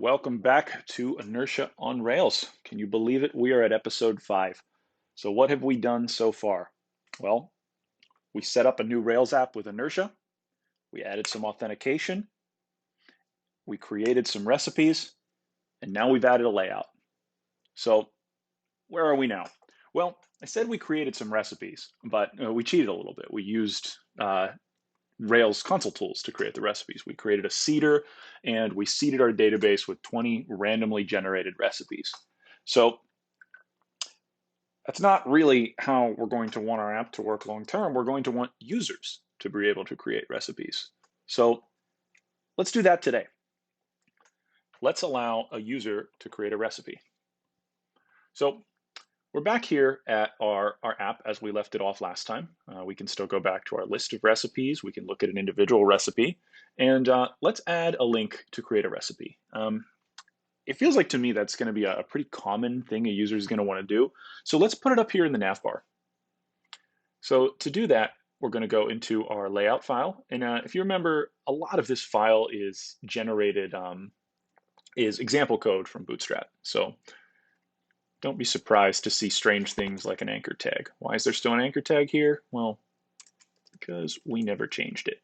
welcome back to Inertia on Rails. Can you believe it? We are at episode 5. So what have we done so far? Well, we set up a new Rails app with Inertia. We added some authentication. We created some recipes. And now we've added a layout. So where are we now? Well, I said we created some recipes, but we cheated a little bit. We used Rails console tools to create the recipes. We created a seeder and we seeded our database with 20 randomly generated recipes. So that's not really how we're going to want our app to work long term. We're going to want users to be able to create recipes. So let's do that today. Let's allow a user to create a recipe. So we're back here at our app as we left it off last time. We can still go back to our list of recipes. We can look at an individual recipe, and let's add a link to create a recipe. It feels like to me that's going to be a pretty common thing a user is going to want to do. So let's put it up here in the nav bar. So to do that, we're going to go into our layout file. And if you remember, a lot of this file is generated, is example code from Bootstrap. So don't be surprised to see strange things like an anchor tag. Why is there still an anchor tag here? Well, because we never changed it.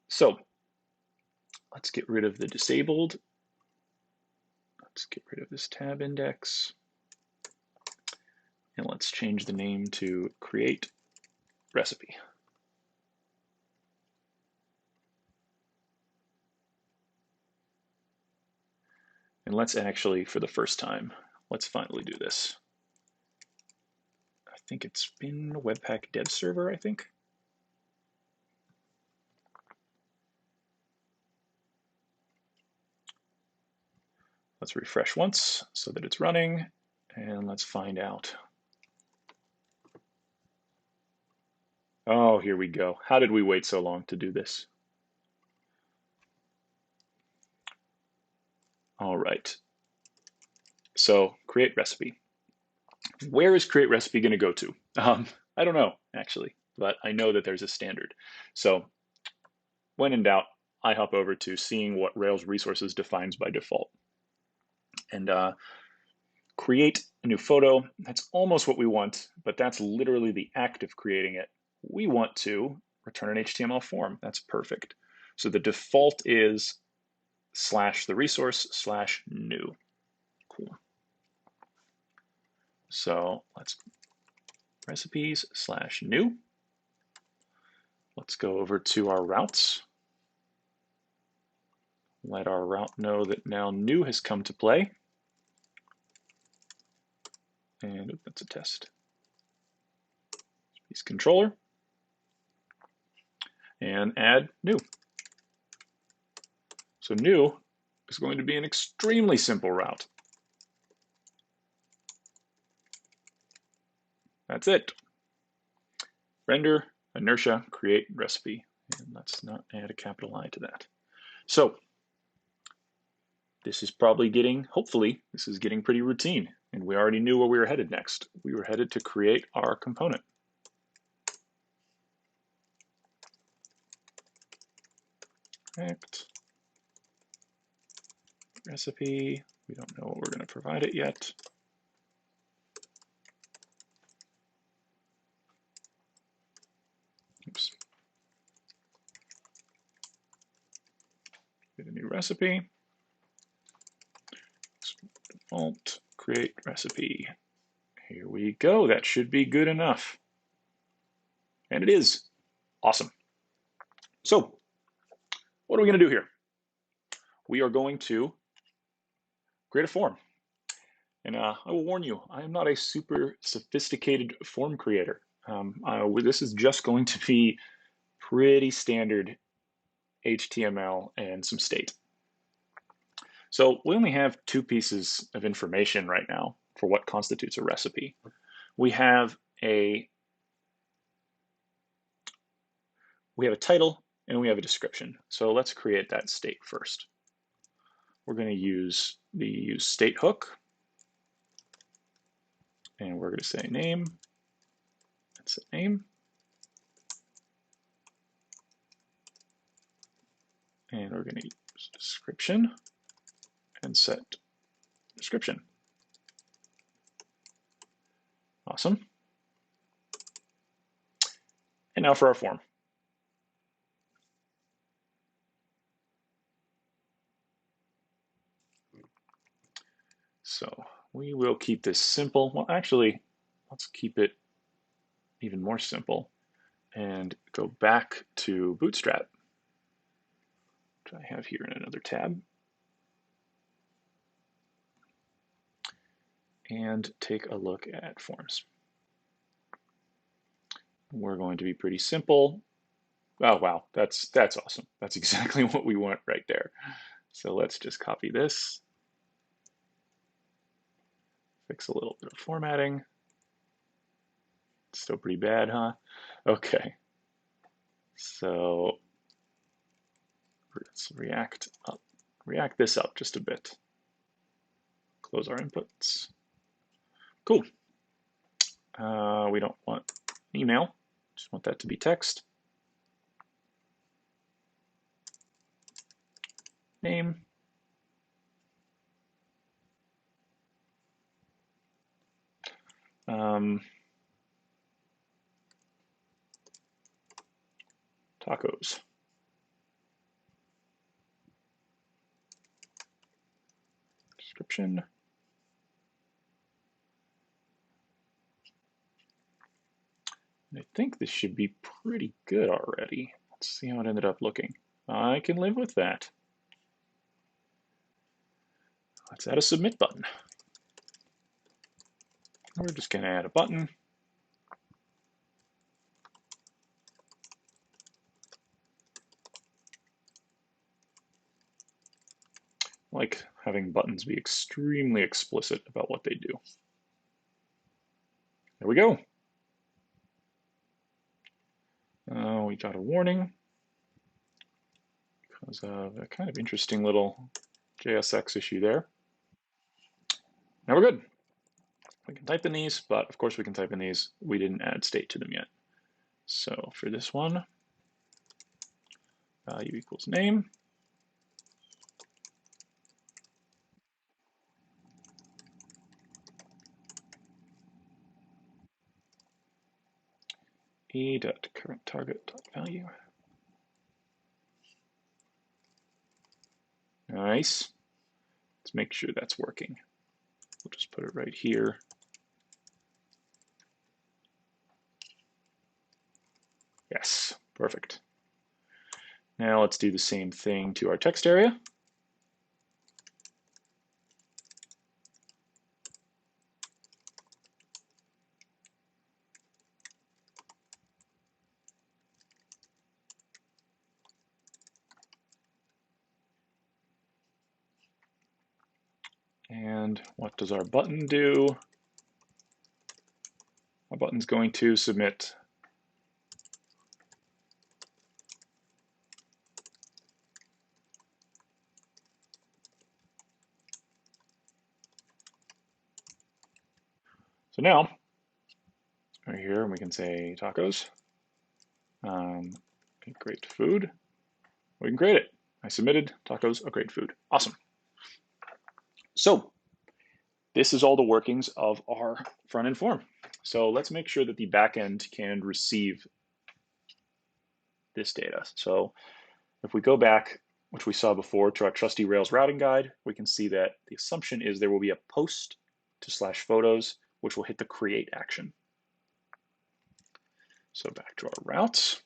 So let's get rid of the disabled. Let's get rid of this tab index. And let's change the name to create recipe. And let's actually, for the first time, let's finally do this. I think it's been Webpack Dev Server, I think. Let's refresh once so that it's running, and let's find out. Oh, here we go. How did we wait so long to do this? All right. So create recipe. Where is create recipe going to go to? I don't know, actually, but I know that there's a standard. So when in doubt, I hop over to seeing what Rails resources defines by default. And create a new photo. That's almost what we want, but that's literally the act of creating it. We want to return an HTML form. That's perfect. So the default is /the resource /new. Cool. So let's recipes /new. Let's go over to our routes. Let our route know that now new has come to play. And that's a test. Piece controller. And add new. So new is going to be an extremely simple route. That's it. Render, inertia, create recipe. And let's not add a capital I to that. So this is probably getting, hopefully, this is getting pretty routine. And we already knew where we were headed next. We were headed to create our component. Act. Recipe. We don't know what we're going to provide it yet. Oops. Get a new recipe. Default, create recipe. Here we go. That should be good enough. And it is. Awesome. So what are we going to do here? We are going to create a form. And I will warn you, I am not a super sophisticated form creator. This is just going to be pretty standard HTML and some state. So we only have 2 pieces of information right now for what constitutes a recipe. We have a title and we have a description. So let's create that state first. We're going to use the state hook. And we're going to say name. That's a name. And we're going to description and set description. Awesome. And now for our form. So we will keep this simple. Well, actually, let's keep it even more simple and go back to Bootstrap, which I have here in another tab, and take a look at forms. We're going to be pretty simple. Oh, wow, that's awesome. That's exactly what we want right there. So let's just copy this, fix a little bit of formatting. Still pretty bad, huh? Okay. So let's react this up just a bit. Close our inputs. Cool. We don't want email, just want that to be text. Name. Tacos. Description. I think this should be pretty good already. Let's see how it ended up looking. I can live with that. Let's add a submit button. We're just going to add a button. I like having buttons be extremely explicit about what they do. There we go. We got a warning because of a kind of interesting little JSX issue there. Now we're good. We can type in these, but of course we can type in these. We didn't add state to them yet. So for this one, value equals name. e.currentTarget.value. Nice. Let's make sure that's working. We'll just put it right here. Yes, perfect. Now let's do the same thing to our text area. And what does our button do? Our button's going to submit. So now, right here, we can say tacos. Great food. We can create it. I submitted tacos, a great food. Awesome. So this is all the workings of our front-end form. So let's make sure that the backend can receive this data. So if we go back, which we saw before, to our trusty Rails routing guide, we can see that the assumption is there will be a post to /photos, which will hit the create action. So back to our routes.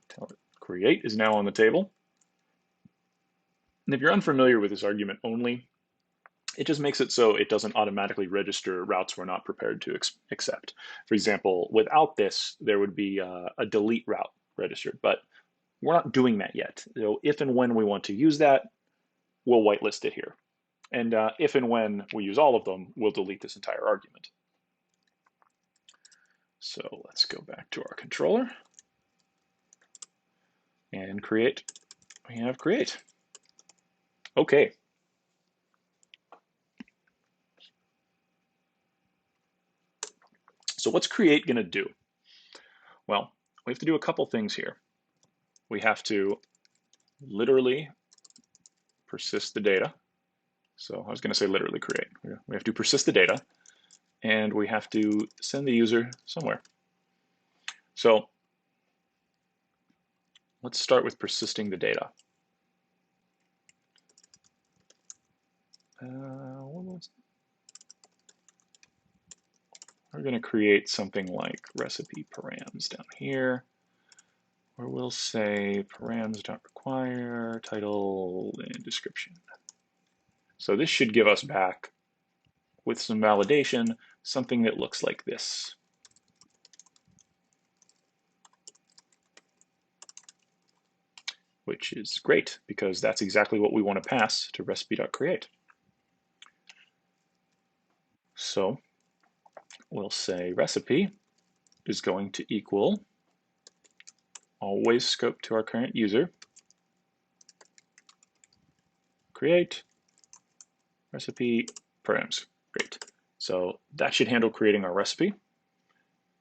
Tell it create is now on the table. And if you're unfamiliar with this argument only, it just makes it so it doesn't automatically register routes we're not prepared to accept. For example, without this, there would be a delete route registered, but we're not doing that yet. So if and when we want to use that, we'll whitelist it here. And if and when we use all of them, we'll delete this entire argument. So let's go back to our controller and create. We have create. Okay. So what's create going to do? Well, we have to do a couple things here. we have to literally persist the data. So I was going to say literally create. We have to persist the data, and we have to send the user somewhere. So let's start with persisting the data. We're going to create something like recipe params down here, where we'll say params.require title and description. So this should give us back, with some validation, something that looks like this. Which is great, because that's exactly what we want to pass to recipe.create. So we'll say recipe is going to equal always scope to our current user, create recipe params. Great. So that should handle creating our recipe.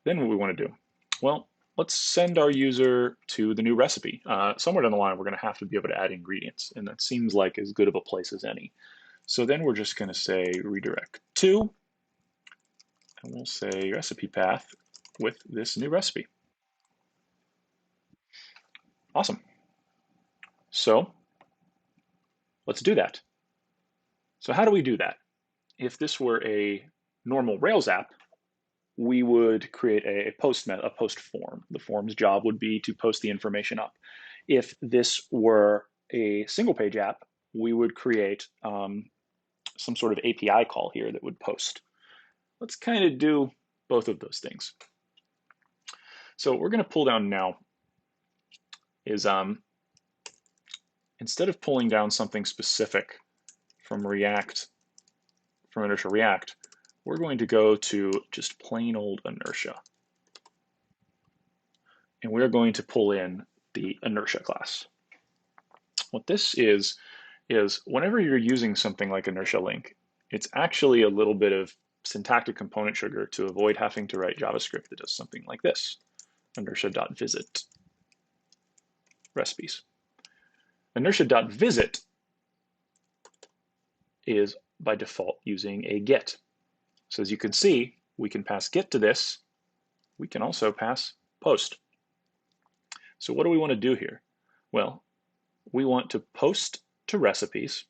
Then what we want to do? Well, let's send our user to the new recipe. Somewhere down the line, we're going to have to be able to add ingredients, and that seems like as good of a place as any. So then we're just going to say redirect to, and we'll say recipe path with this new recipe. Awesome. So let's do that. So how do we do that? If this were a normal Rails app, we would create a post form. The form's job would be to post the information up. If this were a single page app, we would create some sort of API call here that would post. Let's kind of do both of those things. So what we're going to pull down now is instead of pulling down something specific from React, from Inertia React, we're going to go to just plain old Inertia. And we're going to pull in the Inertia class. What this is whenever you're using something like Inertia Link, it's actually a little bit of syntactic component sugar to avoid having to write JavaScript that does something like this, inertia.visit recipes. Inertia.visit is by default using a get. So as you can see, we can pass get to this. We can also pass post. So what do we want to do here? Well, we want to post to recipes,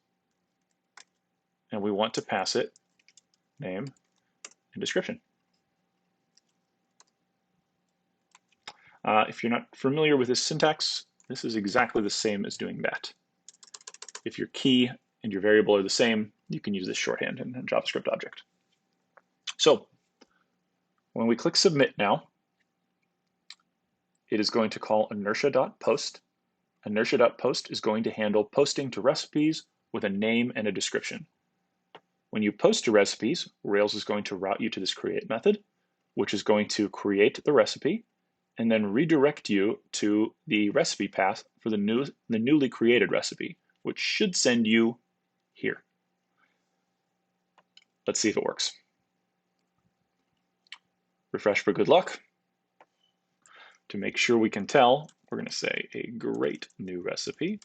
and we want to pass it name and description. If you're not familiar with this syntax, this is exactly the same as doing that. If your key and your variable are the same, you can use this shorthand in a JavaScript object. So when we click submit now, it is going to call inertia.post. Inertia.post is going to handle posting to recipes with a name and a description. When you post to recipes, Rails is going to route you to this create method, which is going to create the recipe and then redirect you to the recipe path for the newly created recipe, which should send you here. Let's see if it works. Refresh for good luck. To make sure we can tell, we're going to say a great new recipe.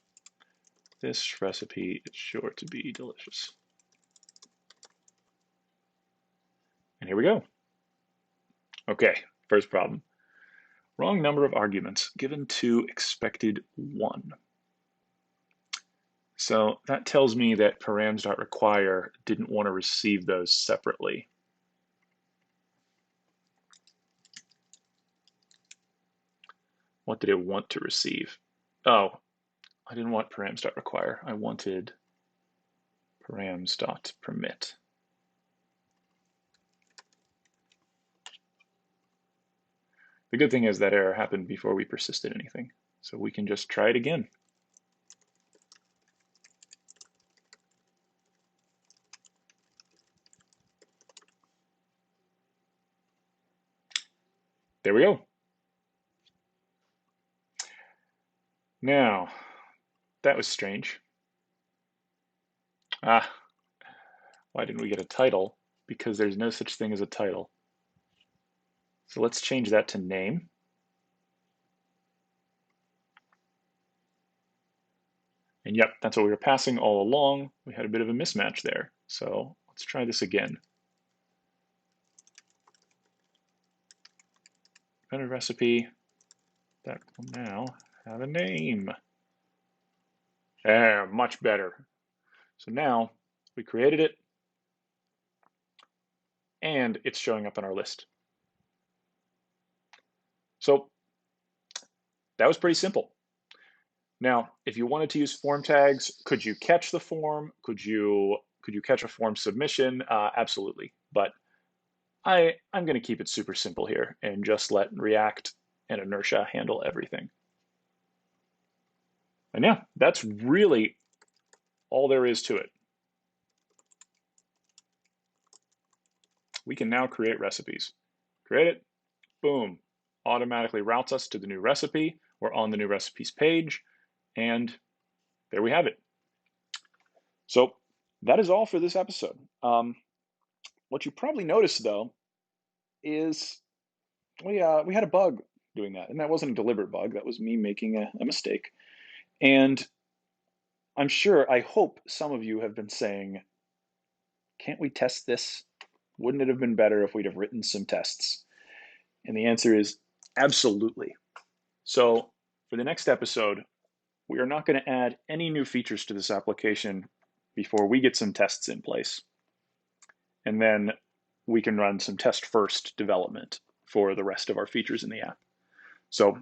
This recipe is sure to be delicious. And here we go. Okay, first problem. Wrong number of arguments given to expected 1. So that tells me that params.require didn't want to receive those separately. What did it want to receive? Oh, I didn't want params.require. I wanted params.permit. The good thing is that error happened before we persisted anything, so we can just try it again. There we go. Now, that was strange. Why didn't we get a title? Because there's no such thing as a title. So let's change that to name. And yep, that's what we were passing all along. We had a bit of a mismatch there. So let's try this again. Got a recipe that will now have a name. Much better. So now we created it and it's showing up on our list. So that was pretty simple. Now, if you wanted to use form tags, could you catch the form? Could you catch a form submission? Absolutely. But I'm going to keep it super simple here and just let React and Inertia handle everything. And yeah, that's really all there is to it. We can now create recipes. Create it, boom, automatically routes us to the new recipe. We're on the new recipes page, and there we have it. So that is all for this episode. What you probably noticed, though, is we had a bug doing that, and that wasn't a deliberate bug. That was me making a mistake. And I'm sure, I hope some of you have been saying, can't we test this? Wouldn't it have been better if we'd have written some tests? And the answer is absolutely. So for the next episode, we are not going to add any new features to this application before we get some tests in place. And then we can run some test first development for the rest of our features in the app. So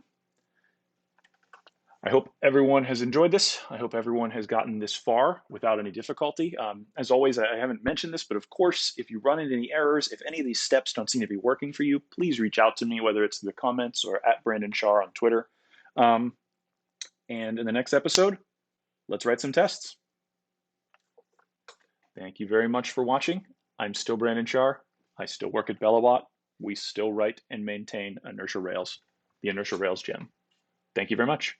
I hope everyone has enjoyed this. I hope everyone has gotten this far without any difficulty. As always, I haven't mentioned this, but of course, if you run into any errors, if any of these steps don't seem to be working for you, please reach out to me, whether it's in the comments or at Brandon Shar on Twitter. And in the next episode, let's write some tests. Thank you very much for watching. I'm still Brandon Shar. I still work at Bellabot. We still write and maintain Inertia Rails, the Inertia Rails gem. Thank you very much.